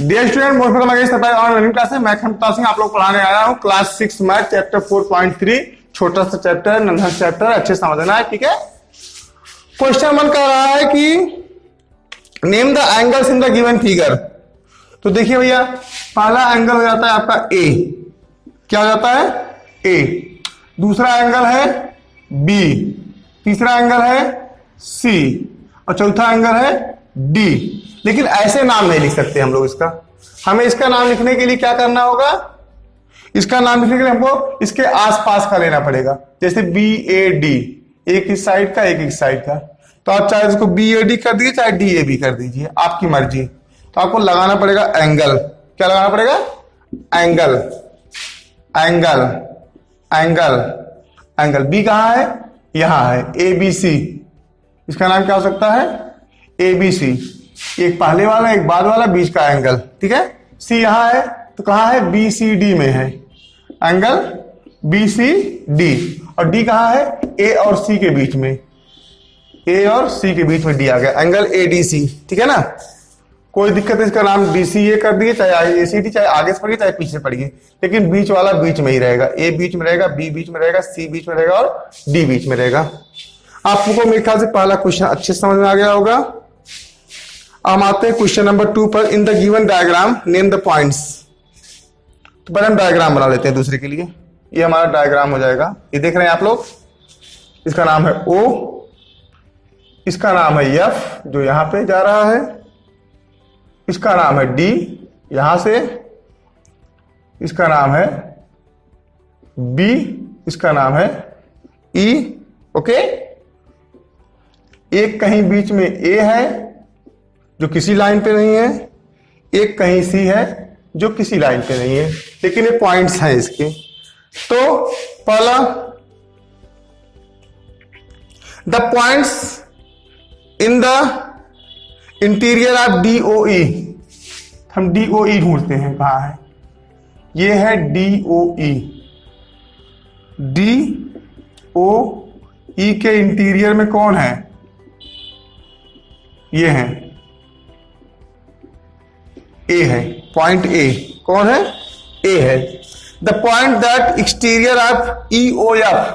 Dear student, most welcome again on learning class में। मैं खमता सिंह आप लोग पढ़ाने आया हूँ क्लास 6 मैथ चैप्टर 4.3। छोटा सा चैप्टर, नन्हा चैप्टर, अच्छे समझना है, ठीक है। क्वेश्चन 1 कह रहा है कि name the angles in the given figure. तो देखिए भैया, पहला एंगल हो जाता है आपका ए। क्या हो जाता है? ए। दूसरा एंगल है बी, तीसरा एंगल है सी और चौथा एंगल है डी। लेकिन ऐसे नाम नहीं लिख सकते हम लोग इसका। हमें इसका नाम लिखने के लिए क्या करना होगा? इसका नाम लिखने के लिए हमको इसके आसपास का लेना पड़ेगा। जैसे बी ए डी, एक इस साइड का एक इस साइड का। तो आप चाहे इसको बी ए डी कर दीजिए, चाहे डी ए बी कर दीजिए, आपकी मर्जी। तो आपको लगाना पड़ेगा एंगल। क्या लगाना पड़ेगा? Angle, angle, angle, angle. B कहां है? यहां है, ए बी सी। इसका नाम क्या हो सकता है? A B C. एक पहले वाला, एक बाद वाला, बीच का एंगल, ठीक है। सी यहां है तो कहां है? बी सी डी में है, एंगल बी सी डी। और डी कहां है? ए और सी के बीच में, ए और सी के बीच में डी आ गया, एंगल ए डी सी, ठीक है ना। कोई दिक्कत है? इसका नाम डी सी ए कर दिए, चाहे ए सी डी, चाहे आगे से पढ़िए चाहे पीछे से पढ़िए, लेकिन बीच वाला बीच में ही रहेगा। ए बीच में रहेगा, बी बीच में रहेगा, सी बीच में रहेगा और डी बीच में रहेगा। आपको मेरे ख्याल से पहला क्वेश्चन अच्छे से समझ में आ गया होगा। हम आते हैं क्वेश्चन नंबर 2 पर। In the given diagram name the points. तो पहले हम डायग्राम बना लेते हैं दूसरे के लिए। ये हमारा डायग्राम हो जाएगा। ये देख रहे हैं आप लोग, इसका नाम है O, इसका नाम है F जो यहां पे जा रहा है, इसका नाम है D यहां से, इसका नाम है B, इसका नाम है E। ओके, एक कहीं बीच में A है जो किसी लाइन पे नहीं है, एक कहीं सी है जो किसी लाइन पे नहीं है, लेकिन ये पॉइंट्स हैं इसके। तो पहला, the points in the interior of DOE। हम DOE ढूंढते हैं, कहां है? ये है DOE। DOE के इंटीरियर में कौन है? ये है, ए है, पॉइंट ए। कौन है? ए है। The point that exterior of EOF,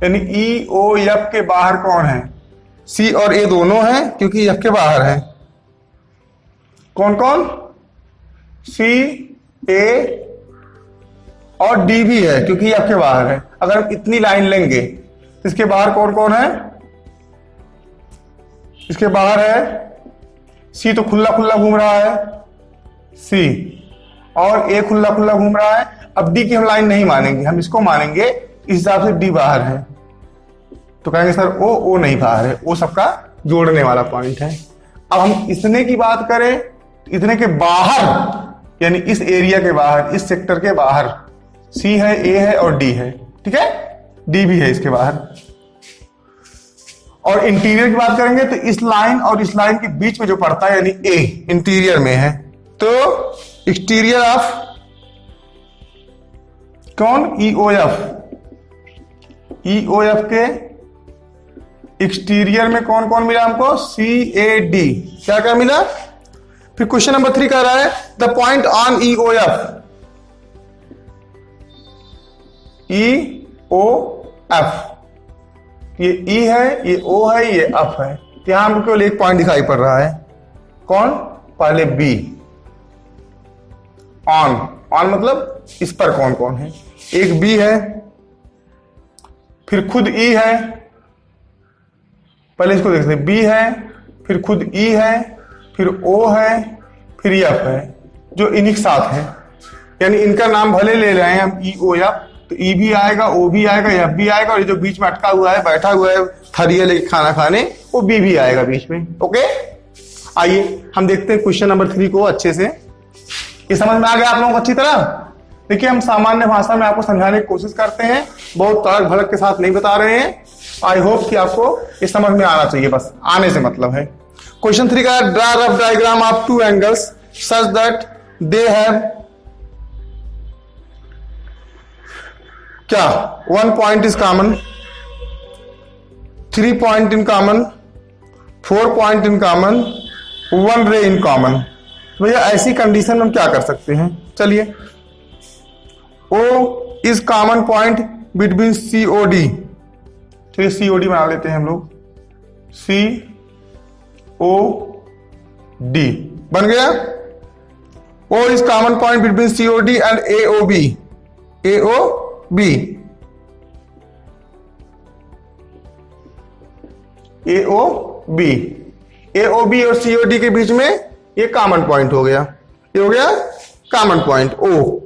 यानी EOF के बाहर कौन है? सी और ए दोनों हैं क्योंकि एफ के बाहर है। कौन कौन? सी, ए और डी भी है क्योंकि एफ के बाहर है। अगर हम इतनी लाइन लेंगे तो इसके बाहर कौन कौन है? इसके बाहर है सी, तो खुला खुला घूम रहा है सी, और ए खुला खुला घूम रहा है। अब डी की हम लाइन नहीं मानेंगे, हम इसको मानेंगे इस हिसाब से डी बाहर है। तो कहेंगे सर ओ नहीं बाहर है, ओ सबका जोड़ने वाला पॉइंट है। अब हम इतने की बात करें, इतने के बाहर यानी इस एरिया के बाहर, इस सेक्टर के बाहर सी है, ए है और डी है, ठीक है। डी भी है इसके बाहर। और इंटीरियर की बात करेंगे तो इस लाइन और इस लाइन के बीच में जो पड़ता है यानी ए इंटीरियर में है। तो एक्सटीरियर ऑफ कौन? EOF। EOF के एक्सटीरियर में कौन कौन मिला हमको? CAD। क्या क्या मिला? फिर क्वेश्चन नंबर 3 कह रहा है the point on EOF। EOF, ये E है, ये O है, ये F है। यहां हमको केवल एक पॉइंट दिखाई पड़ रहा है। कौन? पहले B। ऑन मतलब इस पर कौन कौन है? एक B है, फिर खुद E है। पहले इसको देखते हैं, B है, फिर खुद E है, फिर O है, फिर F है, जो इन्हीं के साथ है। यानी इनका नाम भले ले रहे हैं हम EOF, तो E भी आएगा, O भी आएगा, F भी आएगा, और ये जो बीच में अटका हुआ है, बैठा हुआ है थरिया लेके खाना खाने, वो B भी आएगा बीच में। ओके, आइए हम देखते हैं क्वेश्चन नंबर 3 को अच्छे से। ये समझ में आ गया आप लोगों को अच्छी तरह? देखिए, हम सामान्य भाषा में आपको समझाने की कोशिश करते हैं, बहुत तड़क भड़क के साथ नहीं बता रहे हैं। आई होप कि आपको ये समझ में आना चाहिए, बस आने से मतलब है। क्वेश्चन 3 का, draw rough diagram of 2 angles such that they have क्या? 1 point is common, 3 point in common, 4 point in common, 1 रे इन कॉमन। भैया ऐसी कंडीशन में हम क्या कर सकते हैं, चलिए O is common point between COD, चलिए COD बना लेते हैं हम लोग, COD बन गया। O is common point between COD and AOB, AOB और COD के बीच में ये कॉमन पॉइंट हो गया, ये हो गया कॉमन पॉइंट O।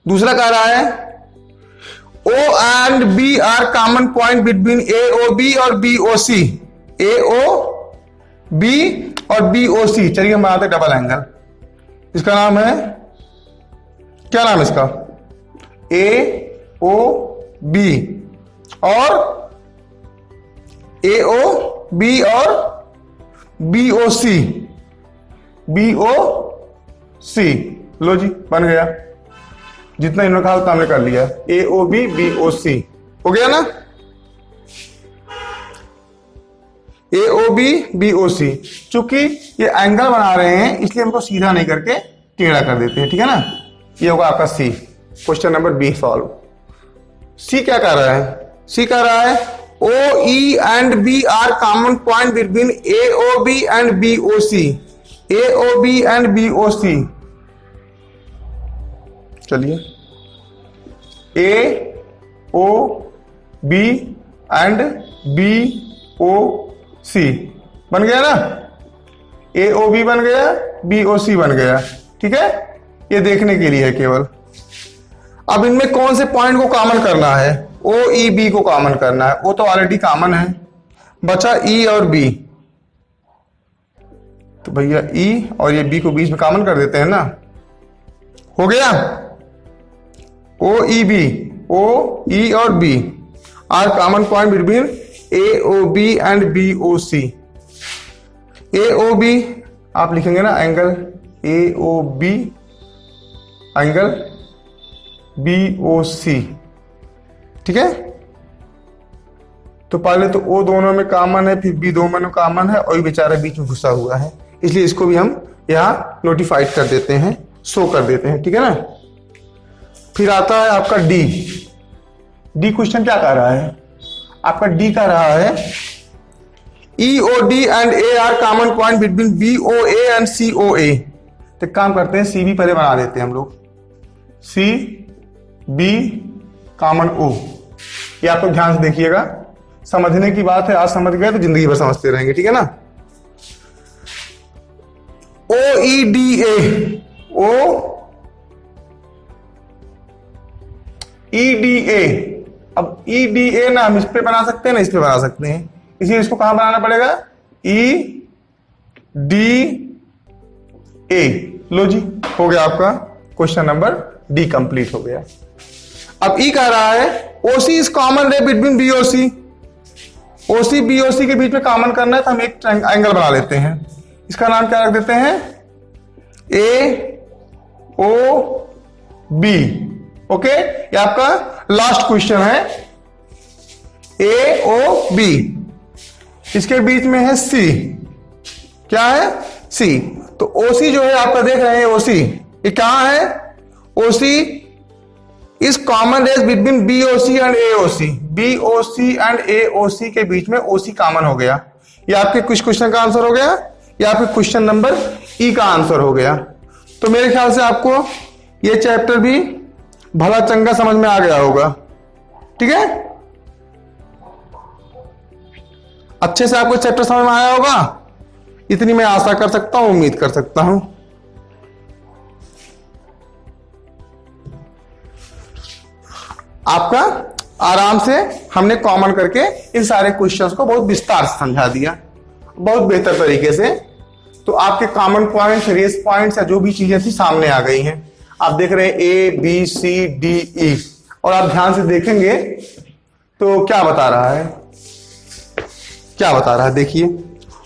दूसरा कह रहा है O and B are common point between AOB और BOC, AOB और BOC। चलिए हम बनाते डबल एंगल, इसका नाम है, क्या नाम है इसका, AOB और AOB और BOC, BOC। लो जी बन गया, जितना इन्होंने कहा उतना हमने कर लिया, AOB BOC हो गया ना, AOB BOC। चूंकि ये एंगल बना रहे हैं इसलिए हमको सीधा नहीं करके टेढ़ा कर देते हैं, ठीक है ना। ये होगा आपका C, question number B solve. C क्या कर रहा है, C कह रहा है OE and B are common point between AOB and BOC, AOB and BOC। चलिए AOB एंड BOC बन गया ना, AOB बन गया, BOC बन गया, ठीक है। ये देखने के लिए है केवल। अब इनमें कौन से पॉइंट को कॉमन करना है, OEB को कॉमन करना है, वो तो ऑलरेडी कॉमन है, बचा E और B। तो भैया E और ये B को बीच में कॉमन कर देते हैं ना, हो गया। OEB, OE और B are common point between AOB and BOC। AOB आप लिखेंगे ना एंगल AOB एंगल BOC, ठीक है। तो पहले तो O दोनों में कॉमन है, फिर B दोनों में कॉमन है और ये बेचारा बीच में घुसा हुआ है, इसलिए इसको भी हम यहां नोटिफाइड कर देते हैं, शो कर देते हैं, ठीक है ना। फिर आता है आपका D। D क्वेश्चन क्या कह रहा है, आपका D कह रहा है EOD and A are common point between BOA and COA। तो काम करते हैं CB पहले बना देते हैं हम लोग, CB कॉमन O। ये आप लोग ध्यान से देखिएगा, समझने की बात है, आज समझ गए तो जिंदगी भर समझते रहेंगे, ठीक है ना। OEDA, OEDA। अब EDA ना हम इस पे बना सकते हैं ना इस पे बना सकते हैं, इसलिए इसको कहां बनाना पड़ेगा, EDA। लो जी हो गया आपका क्वेश्चन नंबर D कंप्लीट हो गया। अब E कह रहा है OC इज कॉमन रे बिटवीन BOC, OC BOC के बीच में कॉमन करना है तो हम एक एंगल बना लेते हैं, इसका नाम क्या रख देते हैं, AOB। ओके, ये आपका लास्ट क्वेश्चन है, AOB। इसके बीच में है C, क्या है C। तो OC जो है आपका देख रहे हैं OC, ये कहां है, OC is common rays between BOC and AOC, BOC and AOC के बीच में OC कॉमन हो गया। ये आपके कुछ क्वेश्चन का आंसर हो गया, ये आपके क्वेश्चन नंबर E का आंसर हो गया। तो मेरे ख्याल से आपको ये चैप्टर भी भला चंगा समझ में आ गया होगा, ठीक है। अच्छे से आपको चैप्टर समझ में आया होगा, इतनी मैं आशा कर सकता हूं, उम्मीद कर सकता हूं। आपका आराम से हमने कॉमन करके इन सारे क्वेश्चंस को बहुत विस्तार से समझा दिया, बहुत बेहतर तरीके से। तो आपके कॉमन पॉइंट्स, रेस पॉइंट्स या जो भी चीजें थी सामने आ गई हैं। आप देख रहे हैं A B C D E, और आप ध्यान से देखेंगे तो क्या बता रहा है, क्या बता रहा है, देखिए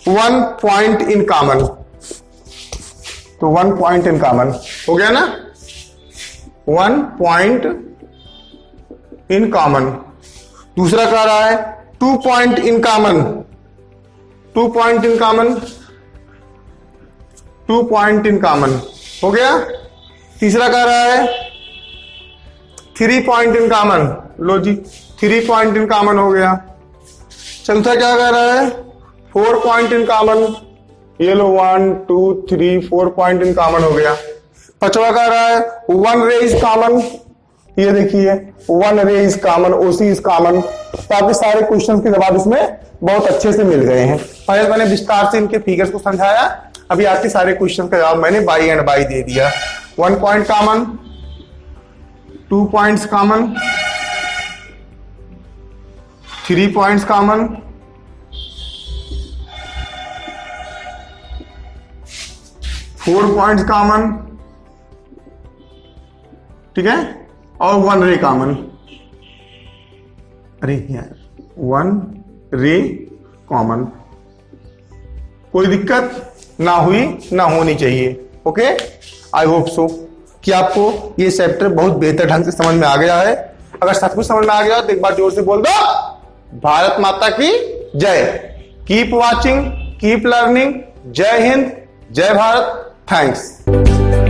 1 पॉइंट इन कॉमन। तो 1 पॉइंट इन कॉमन हो गया ना, 1 पॉइंट इन कॉमन। दूसरा कह रहा है 2 point in common, 2 point in common. 2 point in common हो गया। तीसरा कह रहा है 3 पॉइंट इन कॉमन, लो जी 3 पॉइंट इन कॉमन हो गया। चौथा क्या कह रहा है 4 पॉइंट इन कॉमन, ये लो 1 2 3 4 पॉइंट इन कॉमन हो गया। पांचवा कह रहा है 1 रे इज कॉमन, ये देखिए 1 रे is common, OC is common. तो आपके सारे क्वेश्चन के जवाब इसमें बहुत अच्छे से मिल गए हैं। पहले मैंने विस्तार से इनके फिगर्स को समझाया, अभी आपके सारे क्वेश्चन का जवाब मैंने बाई एंड बाई दे दिया। 1 point common, 2 points common, 3 points common, 4 points common, ठीक है, और 1 रे कॉमन। अरे यार 1 रे कॉमन, कोई दिक्कत ना हुई ना होनी चाहिए। ओके, आई होप सो कि आपको ये चैप्टर बहुत बेहतर ढंग से समझ में आ गया है। अगर सचमुच समझ में आ गया तो एक बार जोर से बोल दो भारत माता की जय। Keep watching, keep learning. जय हिंद, जय भारत। थैंक्स।